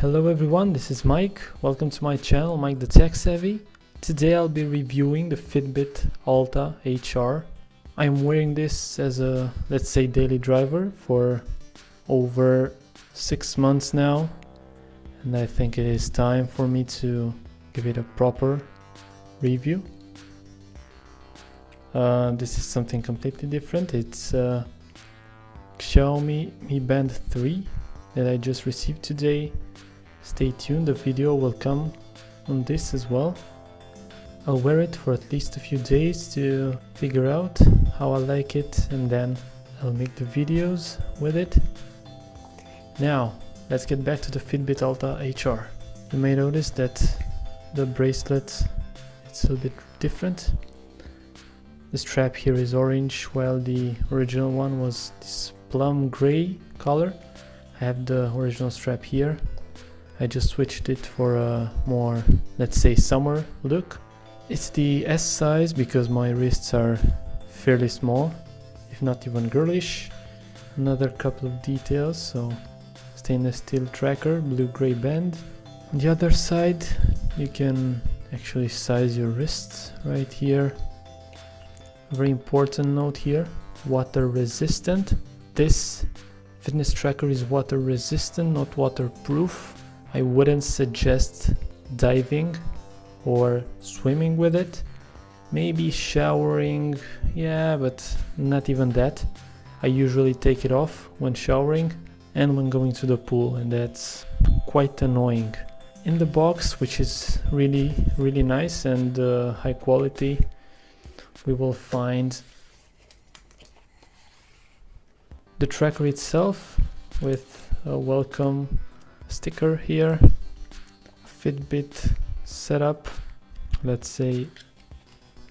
Hello everyone, this is Mike. Welcome to my channel, Mike the Tech Savvy. Today I'll be reviewing the Fitbit Alta HR. I'm wearing this as a, let's say, daily driver for over 6 months now. And I think it is time for me to give it a proper review. This is something completely different. It's Xiaomi Mi Band 3 that I just received today. Stay tuned, the video will come on this as well. I'll wear it for at least a few days to figure out how I like it, and then I'll make the videos with it. Now, let's get back to the Fitbit Alta HR. You may notice that the bracelet is a bit different. The strap here is orange, while the original one was this plum gray color. I have the original strap here. I just switched it for a more, let's say, summer look. It's the S size because my wrists are fairly small, if not even girlish. Another couple of details, so stainless steel tracker, blue-gray band. On the other side, you can actually size your wrists right here. Very important note here, water resistant. This fitness tracker is water resistant, not waterproof. I wouldn't suggest diving or swimming with it. Maybe showering, yeah, but not even that. I usually take it off when showering and when going to the pool, and that's quite annoying. In the box, which is really nice and high quality, we will find the tracker itself with a welcome sticker here, Fitbit setup, let's say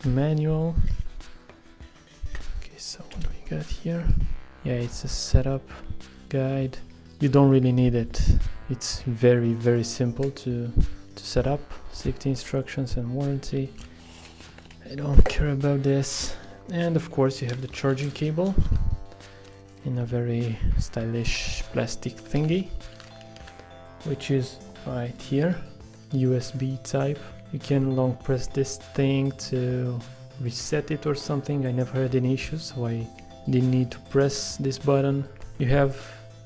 manual. Okay, so what do we got here? Yeah, it's a setup guide. You don't really need it. It's very simple to set up. Safety instructions and warranty. I don't care about this. And of course you have the charging cable in a very stylish plastic thingy, which is right here, USB type. You can long press this thing to reset it or something. I never had any issues, so I didn't need to press this button. You have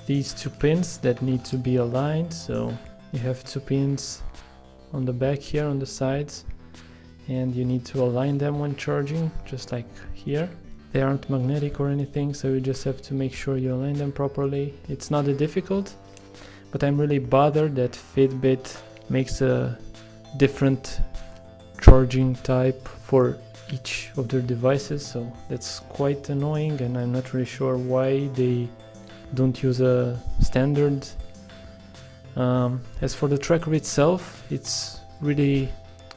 these two pins that need to be aligned, so you have two pins on the back here on the sides, and you need to align them when charging, just like here. They aren't magnetic or anything, so you just have to make sure you align them properly. It's not that difficult. But I'm really bothered that Fitbit makes a different charging type for each of their devices, so that's quite annoying, and I'm not really sure why they don't use a standard. As for the tracker itself, it's really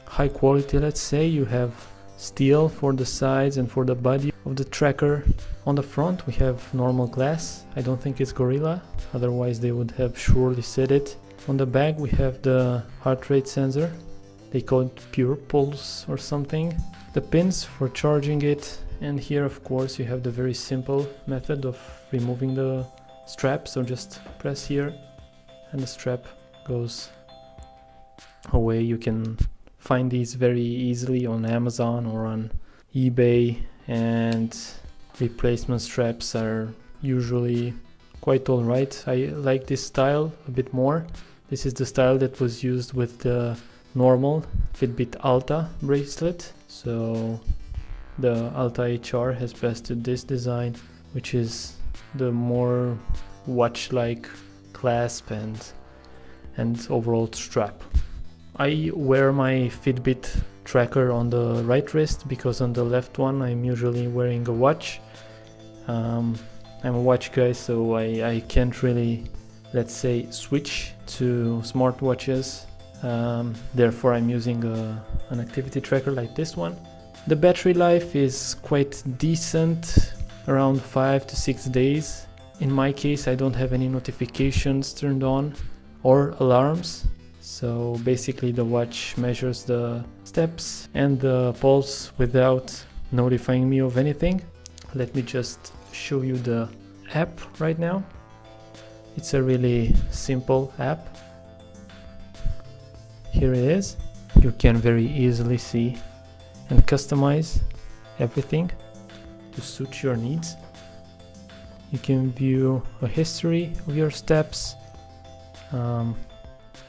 high quality, let's say. You have steel for the sides and for the body of the tracker. On the front we have normal glass. I don't think it's Gorilla, otherwise they would have surely said it. On the back we have the heart rate sensor. They call it Pure Pulse or something. The pins for charging it, and here of course you have the very simple method of removing the strap. So just press here and the strap goes away. You can find these very easily on Amazon or on eBay, and replacement straps are usually quite alright. I like this style a bit more. This is the style that was used with the normal Fitbit Alta bracelet, so the Alta HR has bested this design, which is the more watch-like clasp and overall strap. I wear my Fitbit tracker on the right wrist because on the left one I'm usually wearing a watch. I'm a watch guy, so I can't really, let's say, switch to smartwatches. Therefore I'm using an activity tracker like this one. The battery life is quite decent, around 5 to 6 days. In my case I don't have any notifications turned on or alarms. So basically the watch measures the steps and the pulse without notifying me of anything. Let me just show you the app right now. It's a really simple app. here it is. You can very easily see and customize everything to suit your needs. You can view a history of your steps,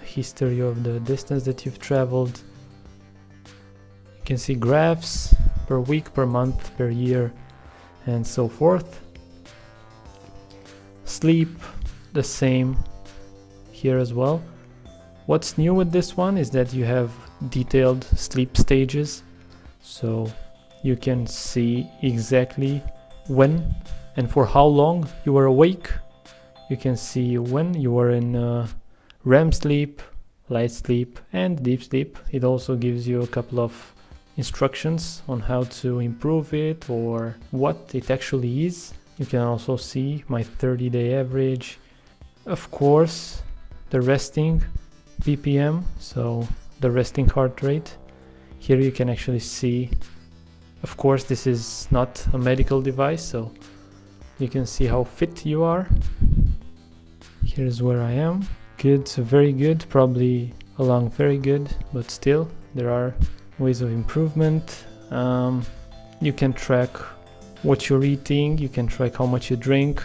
history of the distance that you've traveled. You can see graphs per week, per month, per year, and so forth. Sleep, the same here as well. What's new with this one is that you have detailed sleep stages, so you can see exactly when and for how long you were awake. You can see when you were in REM sleep, light sleep, and deep sleep. It also gives you a couple of instructions on how to improve it or what it actually is. You can also see my 30-day average. Of course, the resting BPM, so the resting heart rate. Here you can actually see, of course, this is not a medical device, so you can see how fit you are. Here's where I am. Good, so very good, probably along very good, but still there are ways of improvement. You can track what you're eating, you can track how much you drink.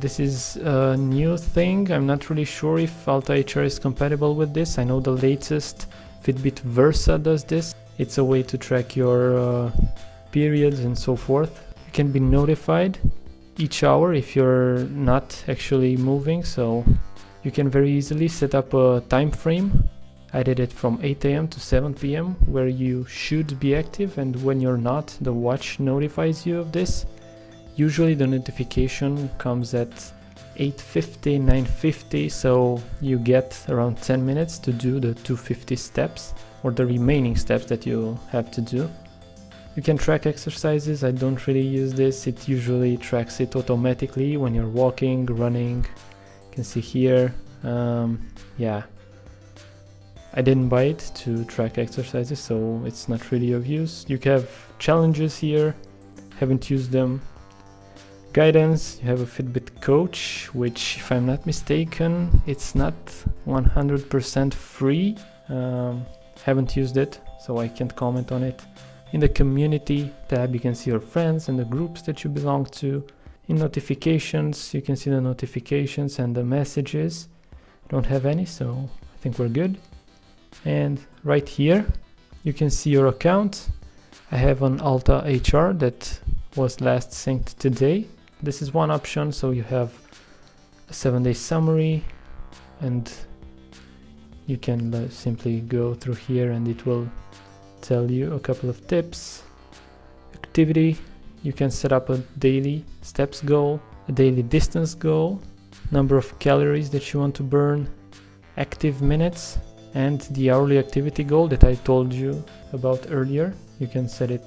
This is a new thing. I'm not really sure if Alta HR is compatible with this. I know the latest Fitbit Versa does this. It's a way to track your periods and so forth. You can be notified each hour if you're not actually moving, so you can very easily set up a time frame. I did it from 8 AM to 7 PM where you should be active, and when you're not, the watch notifies you of this. Usually the notification comes at 8:50, 9:50, so you get around 10 minutes to do the 250 steps or the remaining steps that you have to do. You can track exercises. I don't really use this. It usually tracks it automatically when you're walking, running. You can see here. Yeah, I didn't buy it to track exercises, so it's not really of use. You have challenges here. Haven't used them. Guidance, you have a Fitbit coach, which, if I'm not mistaken, it's not 100% free. Haven't used it, so I can't comment on it. In the community tab, you can see your friends and the groups that you belong to. In notifications, you can see the notifications and the messages. I don't have any, so I think we're good. And right here, you can see your account. I have an Alta HR that was last synced today. This is one option, so you have a 7-day summary, and you can simply go through here and it will tell you a couple of tips. Activity, you can set up a daily steps goal, a daily distance goal, number of calories that you want to burn, active minutes, and the hourly activity goal that I told you about earlier. You can set it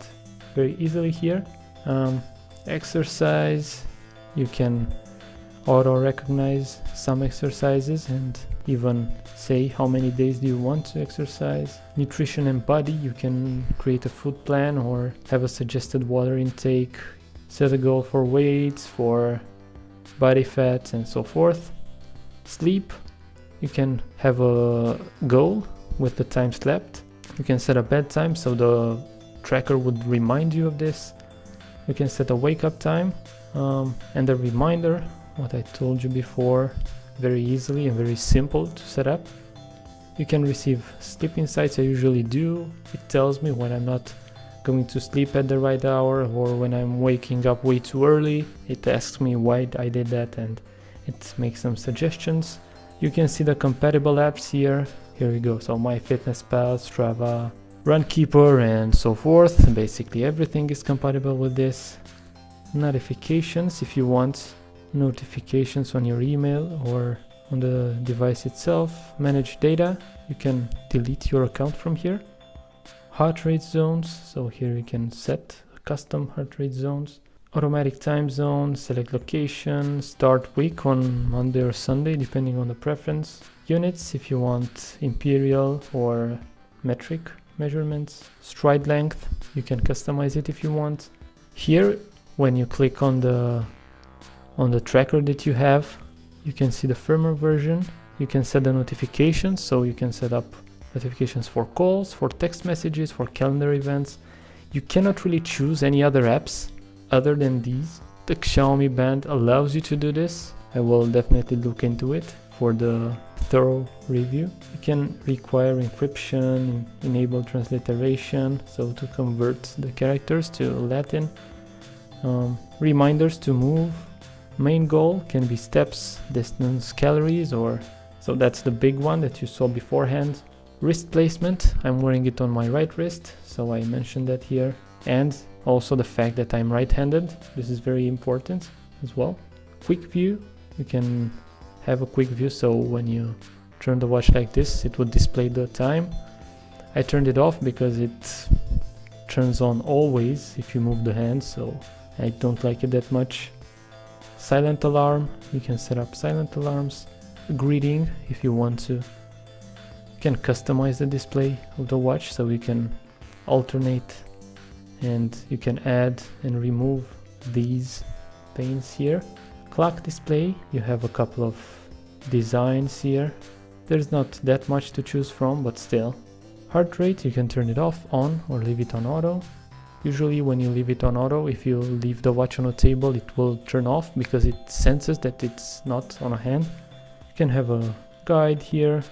very easily here. Exercise, you can auto recognize some exercises and even say how many days do you want to exercise. Nutrition and body, you can create a food plan or have a suggested water intake, set a goal for weights, for body fat, and so forth. Sleep, you can have a goal with the time slept. You can set a bedtime, so the tracker would remind you of this. You can set a wake up time and a reminder, what I told you before, very easily and very simple to set up. You can receive sleep insights. I usually do. It tells me when I'm not going to sleep at the right hour or when I'm waking up way too early. It asks me why I did that and it makes some suggestions. You can see the compatible apps here. Here we go. So MyFitnessPal, Strava, Runkeeper, and so forth. Basically everything is compatible with this. Notifications, if you want notifications on your email or on the device itself. Manage data, you can delete your account from here. Heart rate zones, so here you can set custom heart rate zones. Automatic time zone, select location, start week on Monday or Sunday depending on the preference. Units, if you want imperial or metric measurements. Stride length, you can customize it if you want. Here, when you click on the tracker that you can see the firmware version. You can set the notifications, so you can set up notifications for calls, for text messages, for calendar events. You cannot really choose any other apps other than these. The Xiaomi Band allows you to do this. I will definitely look into it for the thorough review. You can require encryption, enable transliteration, so to convert the characters to Latin. Reminders to move. Main goal can be steps, distance, calories, or so that's the big one that you saw beforehand. Wrist placement, I'm wearing it on my right wrist, so I mentioned that here. And also the fact that I'm right-handed, this is very important as well. Quick view, you can have a quick view, so when you turn the watch like this, it would display the time. I turned it off because it turns on always if you move the hand, so I don't like it that much. Silent alarm, you can set up silent alarms. Greeting, if you want to. You can customize the display of the watch, so you can alternate and you can add and remove these panes here. Clock display, you have a couple of designs here. There's not that much to choose from, but still. Heart rate, you can turn it off, on, or leave it on auto. Usually when you leave it on auto, if you leave the watch on a table, it will turn off because it senses that it's not on a hand. You can have a guide here,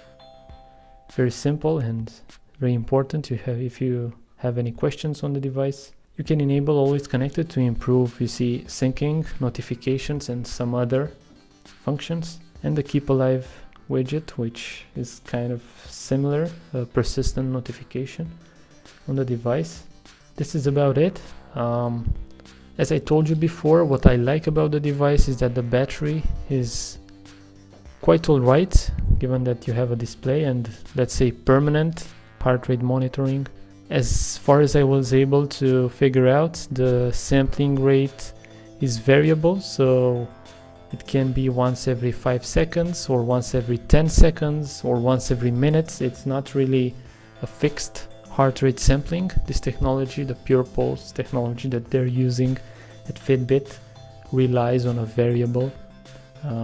very simple and very important to have if you have any questions on the device. You can enable always connected to improve, you see, syncing, notifications, and some other functions. And the keep alive widget, which is kind of similar, a persistent notification on the device. This is about it. As I told you before, what I like about the device is that the battery is quite alright, given that you have a display and, let's say, permanent heart rate monitoring. As far as I was able to figure out, the sampling rate is variable, so it can be once every 5 seconds or once every 10 seconds or once every minute. It's not really a fixed heart rate sampling. This technology, the Pure Pulse technology that they're using at Fitbit, relies on a variable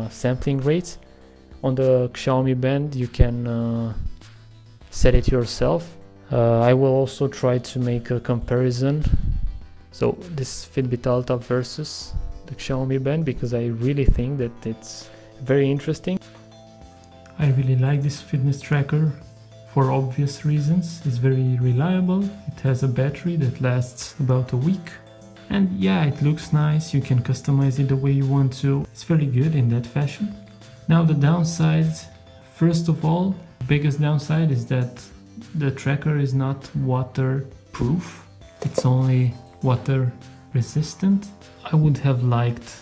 sampling rate. On the Xiaomi Band, you can set it yourself. I will also try to make a comparison. So this Fitbit Alta versus the Xiaomi Band, because I really think that it's very interesting. I really like this fitness tracker for obvious reasons. It's very reliable. It has a battery that lasts about a week. And yeah, it looks nice. You can customize it the way you want to. It's very good in that fashion. Now the downsides, first of all, the biggest downside is that the tracker is not waterproof. It's only water resistant. I would have liked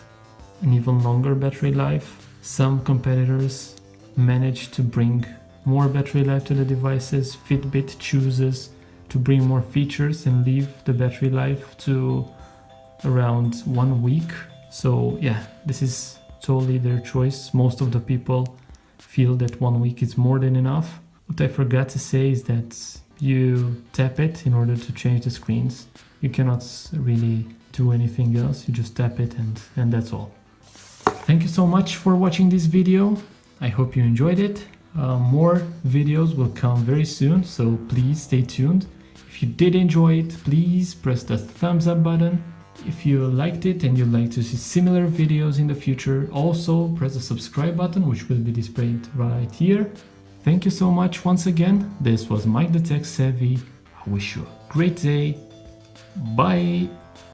an even longer battery life. Some competitors manage to bring more battery life to the devices. Fitbit chooses to bring more features and leave the battery life to around 1 week. So yeah, this is totally their choice. Most of the people feel that 1 week is more than enough. What I forgot to say is that you tap it in order to change the screens. You cannot really do anything else. You just tap it and that's all. Thank you so much for watching this video. I hope you enjoyed it. More videos will come very soon, so please stay tuned. If you did enjoy it, please press the thumbs up button. If you liked it and you'd like to see similar videos in the future, also press the subscribe button, which will be displayed right here. Thank you so much once again. This was Mike the Tech Savvy. I wish you a great day. Bye.